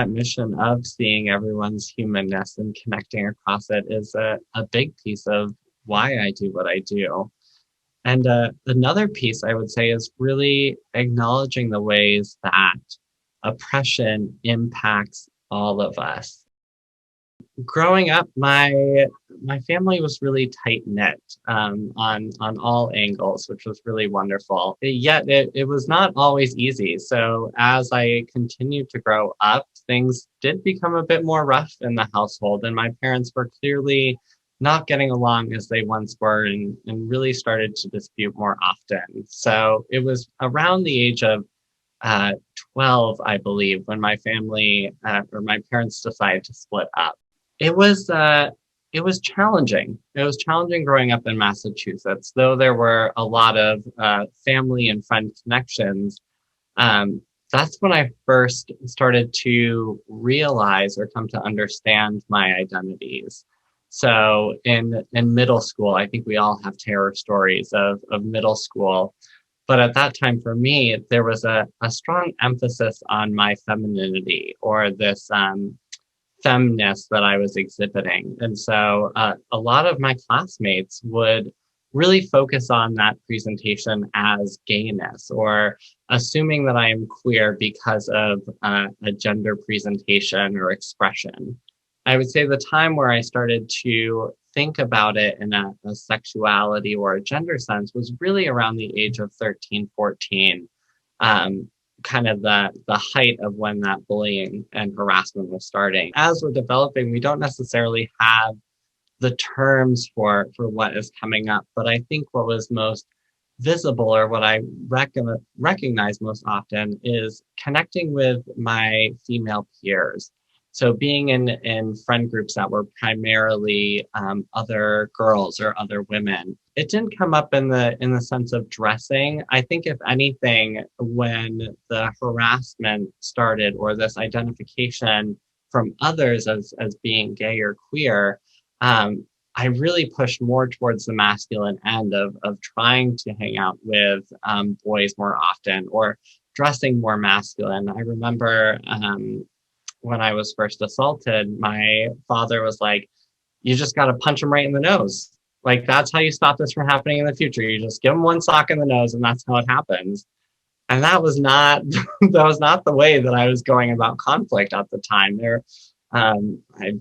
that mission of seeing everyone's humanness and connecting across it is a big piece of why I do what I do. And another piece I would say is really acknowledging the ways that oppression impacts all of us. Growing up, my family was really tight knit on all angles, which was really wonderful. Yet it was not always easy. So as I continued to grow up, things did become a bit more rough in the household, and my parents were clearly not getting along as they once were, and really started to dispute more often. So it was around the age of uh, 12, I believe, when my family or my parents decided to split up. It was it was challenging. It was challenging growing up in Massachusetts, though there were a lot of family and friend connections. Um, that's when I first started to realize or come to understand my identities. So in middle school, I think we all have terror stories of middle school. But at that time for me, there was a strong emphasis on my femininity or this feminist that I was exhibiting. And so a lot of my classmates would really focus on that presentation as gayness or assuming that I am queer because of a gender presentation or expression. I would say the time where I started to think about it in a sexuality or a gender sense was really around the age of 13, 14. Um, Kind of the height of when that bullying and harassment was starting. As we're developing, we don't necessarily have the terms for what is coming up, but I think what was most visible or what I recognize most often is connecting with my female peers. So being in friend groups that were primarily other girls or other women, it didn't come up in the sense of dressing. I think if anything, when the harassment started or this identification from others as being gay or queer, I really pushed more towards the masculine end of trying to hang out with boys more often or dressing more masculine. I remember when I was first assaulted, my father was like, you just got to punch him right in the nose. Like, that's how you stop this from happening in the future. You just give him one sock in the nose, and that's how it happens. And that was not that was not the way that I was going about conflict at the time. I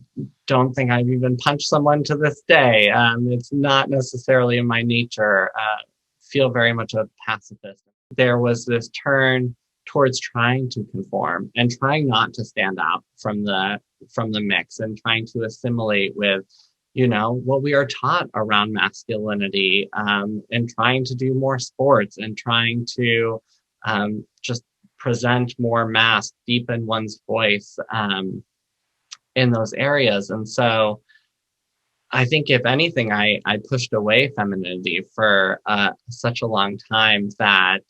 don't think I've even punched someone to this day. It's not necessarily in my nature. Feel very much a pacifist. There was this turn towards trying to conform and trying not to stand out from the mix and trying to assimilate with, you know, what we are taught around masculinity, and trying to do more sports and trying to just present more mass, deepen one's voice in those areas. And so I think if anything, I pushed away femininity for such a long time that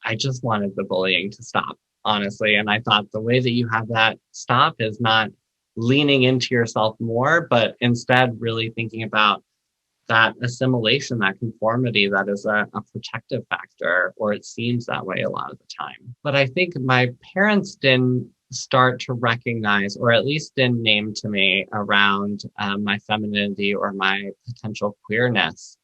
I just wanted the bullying to stop, honestly. And I thought the way that you have that stop is not leaning into yourself more, but instead really thinking about that assimilation, that conformity that is a protective factor, or it seems that way a lot of the time. But I think my parents didn't start to recognize, or at least didn't name to me around my femininity or my potential queerness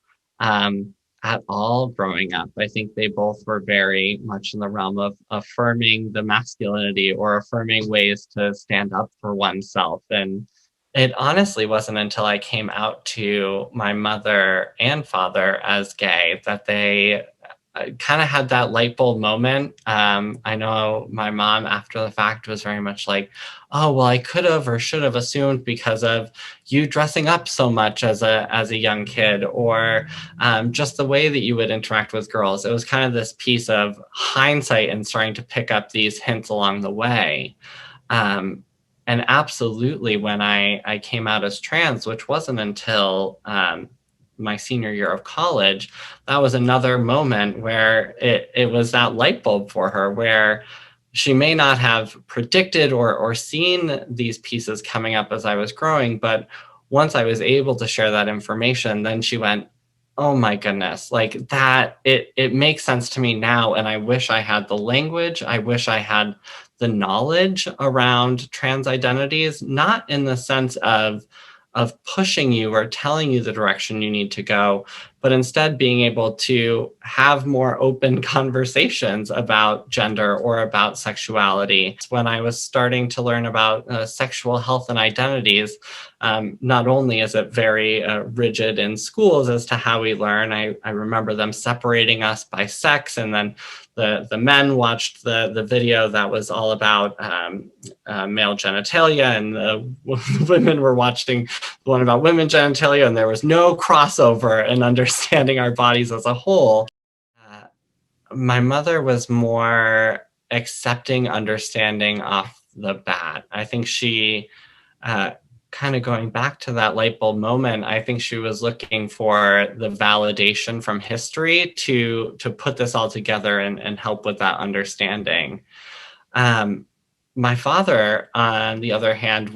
at all growing up. I think they both were very much in the realm of affirming the masculinity or affirming ways to stand up for oneself. And it honestly wasn't until I came out to my mother and father as gay that they kind of had that light bulb moment. I know my mom, after the fact, was very much like, "Oh, well, I could have or should have assumed because of you dressing up so much as a young kid, or just the way that you would interact with girls." It was kind of this piece of hindsight and starting to pick up these hints along the way. Um, and absolutely, when I came out as trans, which wasn't until my senior year of college, that was another moment where it was that light bulb for her, where she may not have predicted or seen these pieces coming up as I was growing, but once I was able to share that information, then she went, "Oh my goodness, like that, it makes sense to me now. And I wish I had the language. I wish I had the knowledge around trans identities, not in the sense of pushing you or telling you the direction you need to go, but instead being able to have more open conversations about gender or about sexuality. When I was starting to learn about sexual health and identities, not only is it very rigid in schools as to how we learn, I remember them separating us by sex, and then the men watched the video that was all about male genitalia, and the women were watching the one about women genitalia, and there was no crossover in understanding our bodies as a whole. Uh, my mother was more accepting, understanding off the bat. I think she, uh, kind of going back to that light bulb moment, I think she was looking for the validation from history to put this all together and help with that understanding. Um, my father, on the other hand,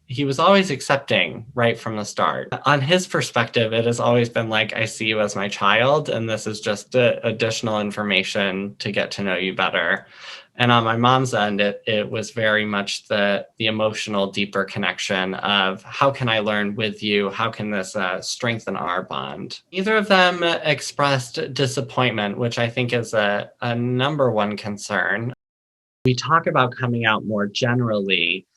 he was always accepting right from the start. On his perspective, it has always been like, I see you as my child, and this is just additional information to get to know you better. And on my mom's end, it was very much the emotional, deeper connection of how can I learn with you? How can this strengthen our bond? Neither of them expressed disappointment, which I think is a number one concern. We talk about coming out more generally.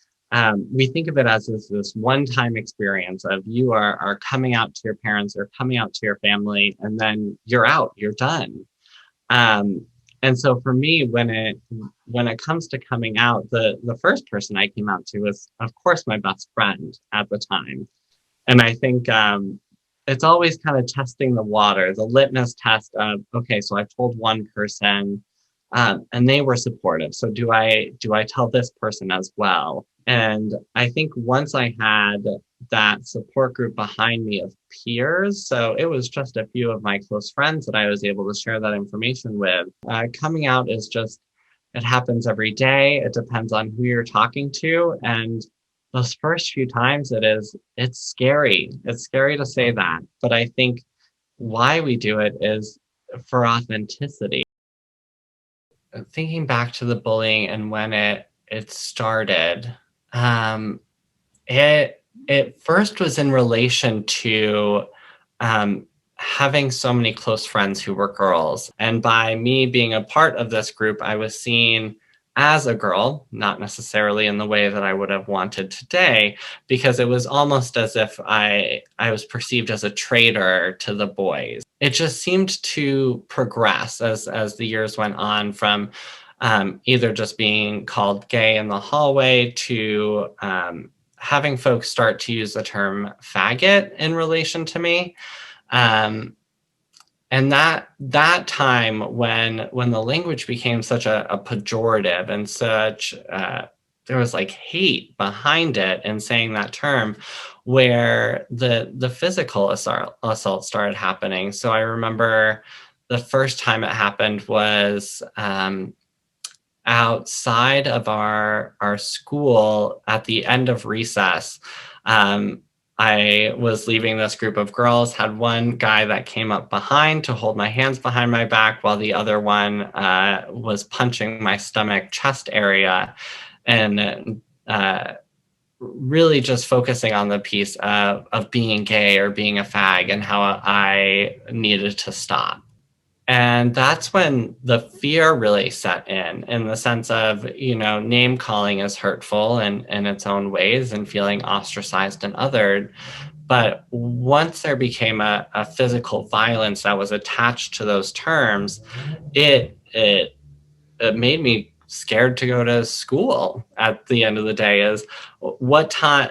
We think of it as this one-time experience of you are coming out to your parents or coming out to your family, and then you're out, you're done. Um, and so for me, when it comes to coming out, the first person I came out to was, of course, my best friend at the time. And I think it's always kind of testing the water, the litmus test of, okay, so I've told one person, and they were supportive. So do I tell this person as well? And I think once I had that support group behind me of peers, so it was just a few of my close friends that I was able to share that information with. Coming out is just, it happens every day. It depends on who you're talking to. And those first few times it's scary. It's scary to say that. But I think why we do it is for authenticity. Thinking back to the bullying and when it started, um, it first was in relation to um, having so many close friends who were girls, and by me being a part of this group, I was seen as a girl, not necessarily in the way that I would have wanted today, because it was almost as if I was perceived as a traitor to the boys. It just seemed to progress as the years went on, from either just being called gay in the hallway to having folks start to use the term faggot in relation to me. And that time when the language became such a pejorative and such there was like hate behind it and saying that term, where the physical assault started happening. So I remember the first time it happened was outside of our school at the end of recess. I was leaving this group of girls, had one guy that came up behind to hold my hands behind my back, while the other one was punching my stomach, chest area, and really just focusing on the piece of being gay or being a fag and how I needed to stop. And that's when the fear really set in the sense of, name calling is hurtful in its own ways and feeling ostracized and othered. But once there became a physical violence that was attached to those terms, it made me scared to go to school at the end of the day. Is what time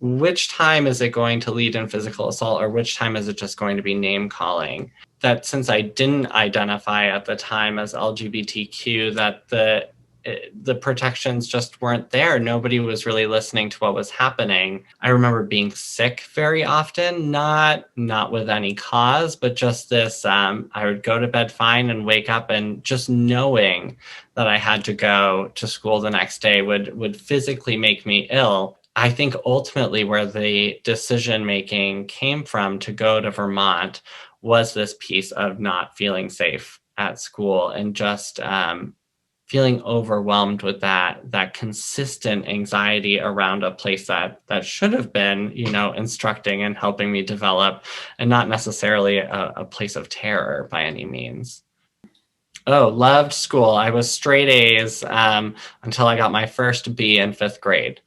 which time is it going to lead in physical assault, or which time is it just going to be name calling? That since I didn't identify at the time as LGBTQ, that the protections just weren't there. Nobody was really listening to what was happening. I remember being sick very often, not with any cause, but just this, I would go to bed fine and wake up, and just knowing that I had to go to school the next day would physically make me ill. I think ultimately where the decision making came from to go to Vermont was this piece of not feeling safe at school, and just feeling overwhelmed with that consistent anxiety around a place that should have been, instructing and helping me develop, and not necessarily a place of terror by any means. Oh, loved school. I was straight A's until I got my first B in fifth grade.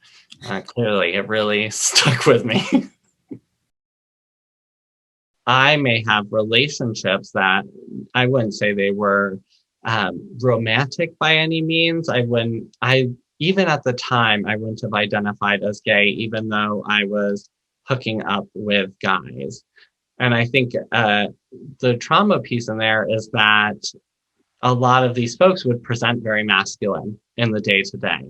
Clearly, it really stuck with me. I may have relationships that I wouldn't say they were romantic by any means. Even at the time, I wouldn't have identified as gay, even though I was hooking up with guys. And I think the trauma piece in there is that a lot of these folks would present very masculine in the day to day.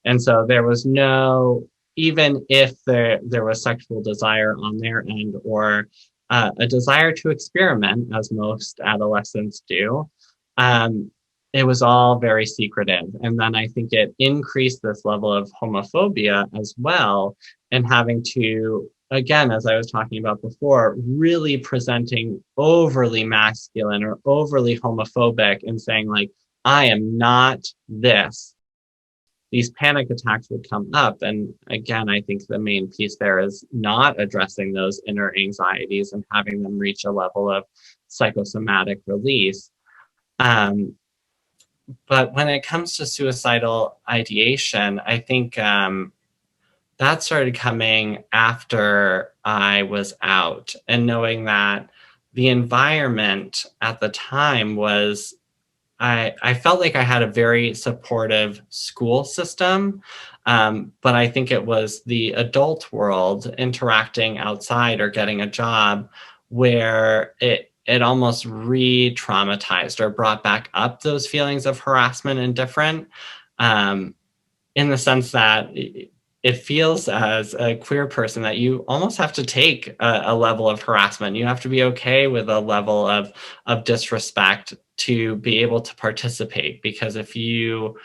And so there was no, even if there was sexual desire on their end, or a desire to experiment, as most adolescents do, um, it was all very secretive. And then I think it increased this level of homophobia as well, and having to, again, as I was talking about before, really presenting overly masculine or overly homophobic and saying, like, I am not this. These panic attacks would come up. And again, I think the main piece there is not addressing those inner anxieties and having them reach a level of psychosomatic release. But when it comes to suicidal ideation, I think that started coming after I was out, and knowing that the environment at the time was, I felt like I had a very supportive school system, but I think it was the adult world interacting outside or getting a job where it almost re-traumatized or brought back up those feelings of harassment and different, um, in the sense that it feels as a queer person that you almost have to take a level of harassment. You have to be okay with a level of disrespect to be able to participate. Because if you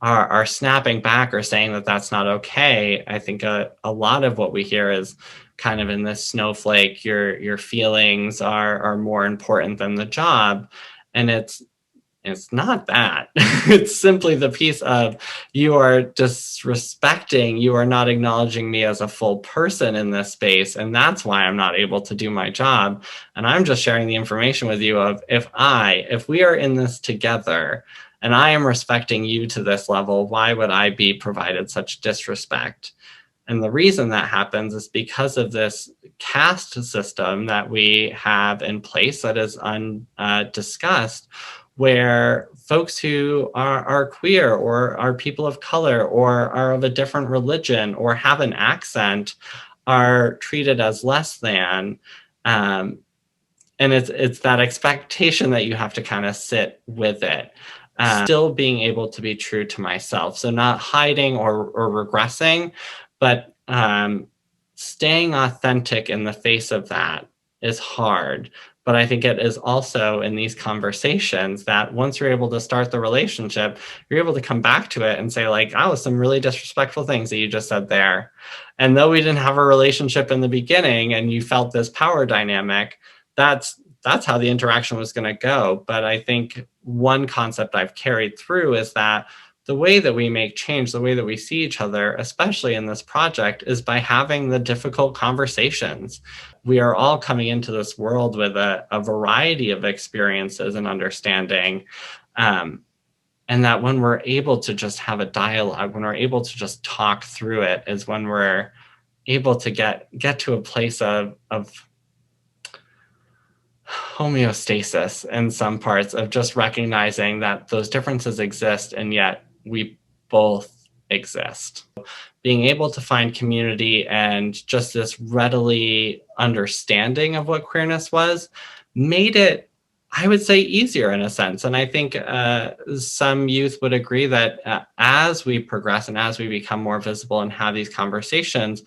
are snapping back or saying that that's not okay, I think a lot of what we hear is kind of in this snowflake, your feelings are more important than the job. And it's not that. It's simply the piece of, you are disrespecting, you are not acknowledging me as a full person in this space. And that's why I'm not able to do my job. And I'm just sharing the information with you of, if we are in this together and I am respecting you to this level, why would I be provided such disrespect? And the reason that happens is because of this caste system that we have in place that is undiscussed, where folks who are queer or are people of color or are of a different religion or have an accent are treated as less than. And it's that expectation that you have to kind of sit with it. Still being able to be true to myself. So not hiding or regressing, but staying authentic in the face of that is hard. But I think it is also in these conversations that once you're able to start the relationship, you're able to come back to it and say, like, oh, some really disrespectful things that you just said there. And though we didn't have a relationship in the beginning and you felt this power dynamic, that's how the interaction was going to go. But I think one concept I've carried through is that the way that we make change, the way that we see each other, especially in this project, is by having the difficult conversations. We are all coming into this world with a variety of experiences and understanding. And that when we're able to just have a dialogue, when we're able to just talk through it, is when we're able to get to a place of homeostasis in some parts, of just recognizing that those differences exist and yet we both exist. Being able to find community and just this readily understanding of what queerness was made it, I would say, easier in a sense. And I think some youth would agree that as we progress and as we become more visible and have these conversations,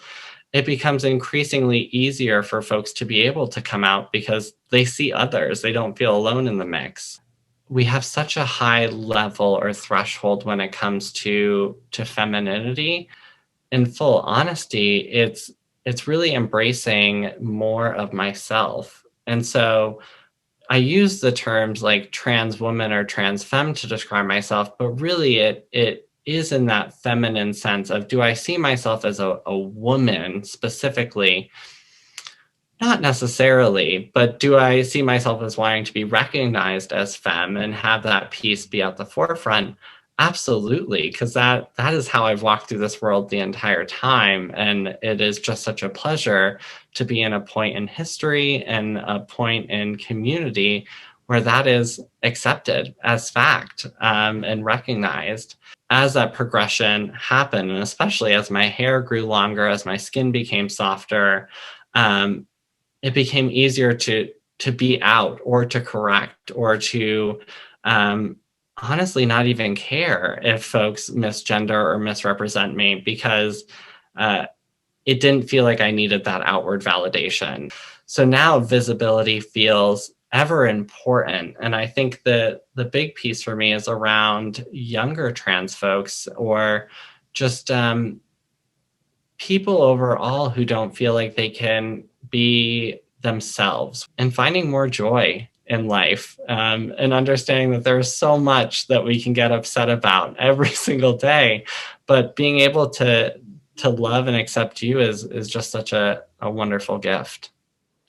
it becomes increasingly easier for folks to be able to come out because they see others. They don't feel alone in the mix. We have such a high level or threshold when it comes to femininity. In full honesty, it's really embracing more of myself. And so I use the terms like trans woman or trans femme to describe myself, but really it is in that feminine sense of, do I see myself as a woman specifically? Not necessarily, but do I see myself as wanting to be recognized as femme and have that piece be at the forefront? Absolutely, because that is how I've walked through this world the entire time. And it is just such a pleasure to be in a point in history and a point in community where that is accepted as fact, and recognized. As that progression happened, and especially as my hair grew longer, as my skin became softer, um, it became easier to be out or to correct or to, um, honestly not even care if folks misgender or misrepresent me, because uh, it didn't feel like I needed that outward validation. So now visibility feels ever important. And I think that the big piece for me is around younger trans folks, or just people overall who don't feel like they can be themselves, and finding more joy in life, and understanding that there's so much that we can get upset about every single day, but being able to love and accept you is just such a wonderful gift.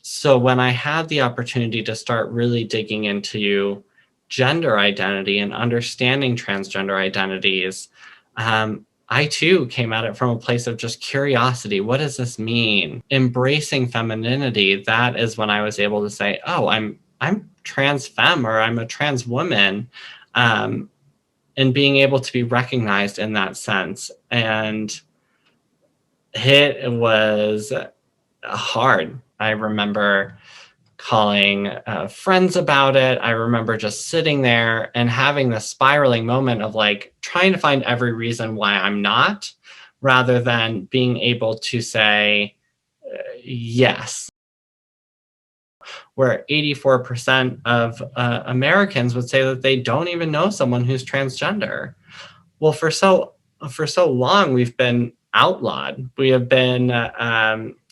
So when I had the opportunity to start really digging into gender identity and understanding transgender identities, I too came at it from a place of just curiosity. What does this mean? Embracing femininity, that is when I was able to say, oh, I'm trans femme, or I'm a trans woman, um, and being able to be recognized in that sense. And it was hard. I remember calling friends about it. I remember just sitting there and having this spiraling moment of like trying to find every reason why I'm not, rather than being able to say yes. Where 84% of Americans would say that they don't even know someone who's transgender. Well, for so long, we've been outlawed. We have been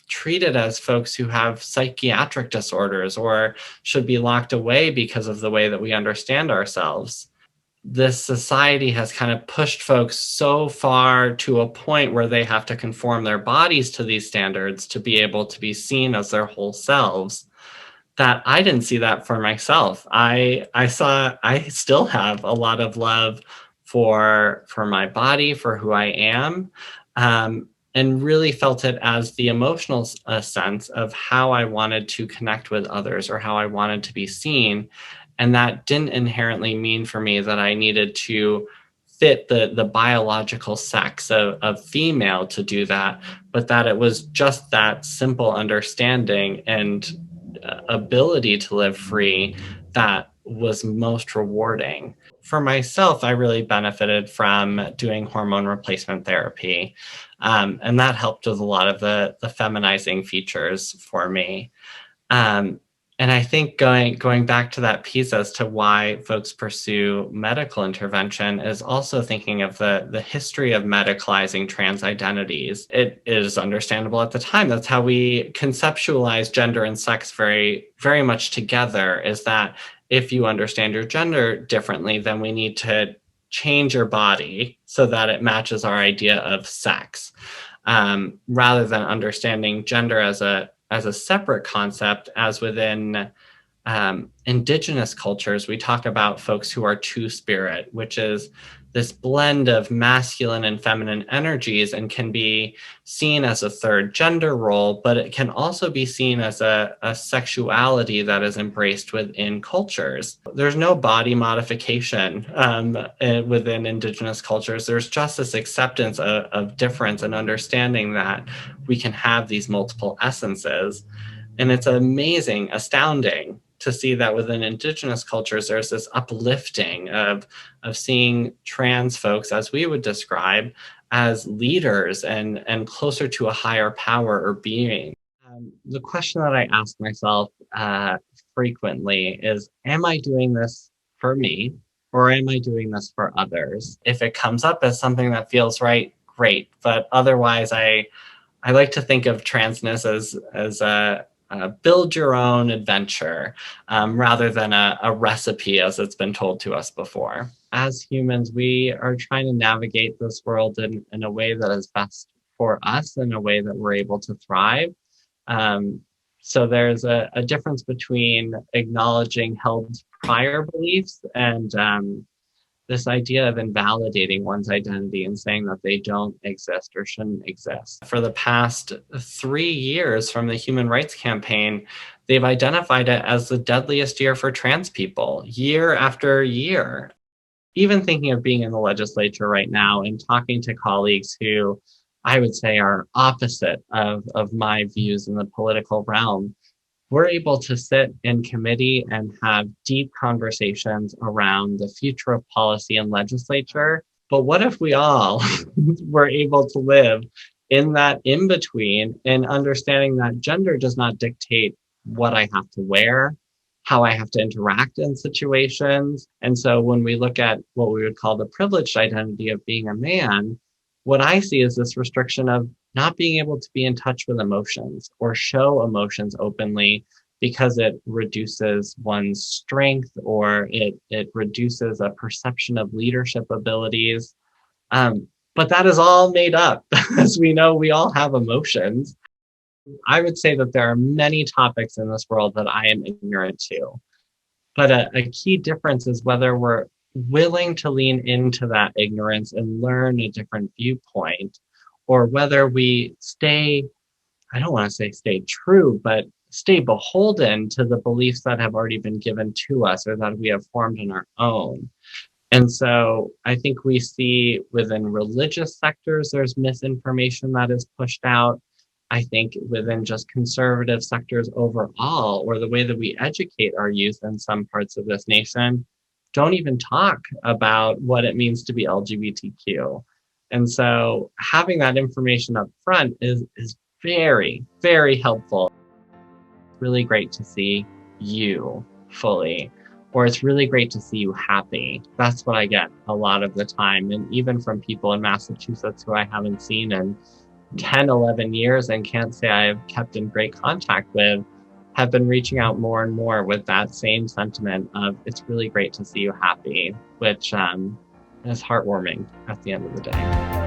treated as folks who have psychiatric disorders or should be locked away because of the way that we understand ourselves. This society has kind of pushed folks so far to a point where they have to conform their bodies to these standards to be able to be seen as their whole selves, that I didn't see that for myself. I still have a lot of love for my body, for who I am, and really felt it as the emotional sense of how I wanted to connect with others or how I wanted to be seen. And that didn't inherently mean for me that I needed to fit the biological sex of female to do that, but that it was just that simple understanding and ability to live free that was most rewarding. For myself, I really benefited from doing hormone replacement therapy. And that helped with a lot of the feminizing features for me. Um, and I think going back to that piece as to why folks pursue medical intervention is also thinking of the history of medicalizing trans identities. It is understandable at the time. That's how we conceptualize gender and sex very, very much together, is that if you understand your gender differently, then we need to change your body so that it matches our idea of sex, rather than understanding gender as a separate concept. As within indigenous cultures, we talk about folks who are two-spirit, which is this blend of masculine and feminine energies, and can be seen as a third gender role, but it can also be seen as a sexuality that is embraced within cultures. There's no body modification within indigenous cultures. There's just this acceptance of difference and understanding that we can have these multiple essences. And it's amazing, astounding to see that within indigenous cultures, there's this uplifting of seeing trans folks, as we would describe, as leaders and closer to a higher power or being. The question that I ask myself frequently is, am I doing this for me, or am I doing this for others? If it comes up as something that feels right, great. But otherwise, I like to think of transness as build your own adventure rather than a recipe as it's been told to us before. As humans, we are trying to navigate this world in a way that is best for us, in a way that we're able to thrive. Um, so there's a difference between acknowledging held prior beliefs and this idea of invalidating one's identity and saying that they don't exist or shouldn't exist. For the past 3 years from the Human Rights Campaign, they've identified it as the deadliest year for trans people, year after year. Even thinking of being in the legislature right now and talking to colleagues who I would say are opposite of my views in the political realm, we're able to sit in committee and have deep conversations around the future of policy and legislature. But what if we all were able to live in that in between and understanding that gender does not dictate what I have to wear, how I have to interact in situations. And so when we look at what we would call the privileged identity of being a man, what I see is this restriction of not being able to be in touch with emotions or show emotions openly because it reduces one's strength or it reduces a perception of leadership abilities. But that is all made up. As we know, we all have emotions. I would say that there are many topics in this world that I am ignorant to. But a key difference is whether we're willing to lean into that ignorance and learn a different viewpoint, or whether we stay, I don't want to say stay true, but stay beholden to the beliefs that have already been given to us or that we have formed on our own. And so I think we see within religious sectors, there's misinformation that is pushed out. I think within just conservative sectors overall, or the way that we educate our youth in some parts of this nation, don't even talk about what it means to be LGBTQ. And so having that information up front is very, very helpful. It's really great to see you fully, or it's really great to see you happy. That's what I get a lot of the time. And even from people in Massachusetts who I haven't seen in 10, 11 years and can't say I've kept in great contact with, have been reaching out more and more with that same sentiment of it's really great to see you happy, which is heartwarming at the end of the day.